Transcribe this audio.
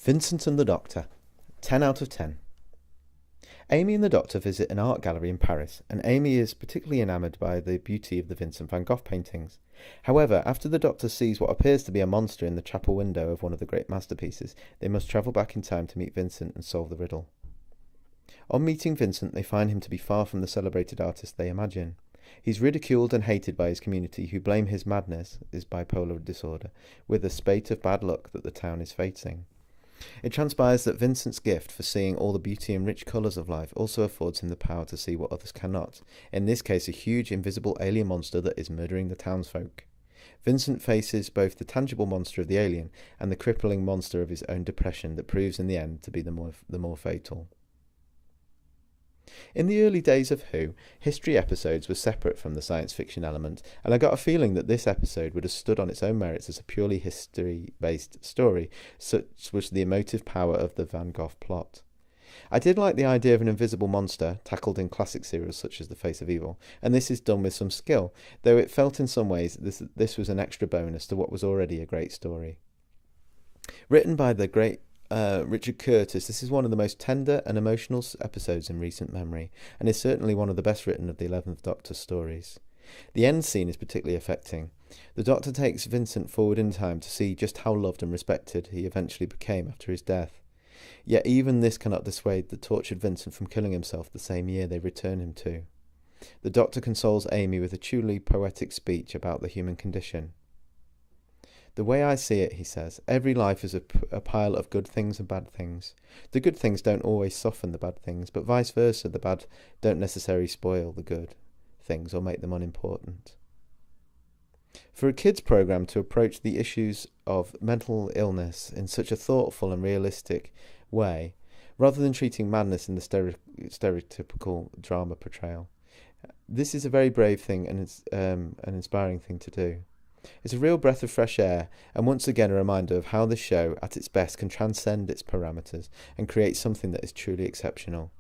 Vincent and the Doctor. 10 out of 10. Amy and the Doctor visit an art gallery in Paris, and Amy is particularly enamoured by the beauty of the Vincent van Gogh paintings. However, after the Doctor sees what appears to be a monster in the chapel window of one of the great masterpieces, they must travel back in time to meet Vincent and solve the riddle. On meeting Vincent, they find him to be far from the celebrated artist they imagine. He's ridiculed and hated by his community, who blame his madness, his bipolar disorder, with a spate of bad luck that the town is facing. It transpires that Vincent's gift for seeing all the beauty and rich colours of life also affords him the power to see what others cannot, in this case a huge invisible alien monster that is murdering the townsfolk. Vincent faces both the tangible monster of the alien and the crippling monster of his own depression that proves in the end to be the more fatal. In the early days of Who, history episodes were separate from the science fiction element, and I got a feeling that this episode would have stood on its own merits as a purely history-based story, such was the emotive power of the Van Gogh plot. I did like the idea of an invisible monster, tackled in classic serials such as The Face of Evil, and this is done with some skill, though it felt in some ways this was an extra bonus to what was already a great story. Written by the great Richard Curtis, this is one of the most tender and emotional episodes in recent memory, and is certainly one of the best written of the 11th Doctor stories. The end scene is particularly affecting. The Doctor takes Vincent forward in time to see just how loved and respected he eventually became after his death. Yet even this cannot dissuade the tortured Vincent from killing himself the same year they return him to. The Doctor consoles Amy with a truly poetic speech about the human condition. The way I see it, he says, every life is a pile of good things and bad things. The good things don't always soften the bad things, but vice versa, the bad don't necessarily spoil the good things or make them unimportant. For a kids' programme to approach the issues of mental illness in such a thoughtful and realistic way, rather than treating madness in the stereotypical drama portrayal, this is a very brave thing and it's an inspiring thing to do. It's a real breath of fresh air, and once again a reminder of how the show, at its best, can transcend its parameters and create something that is truly exceptional.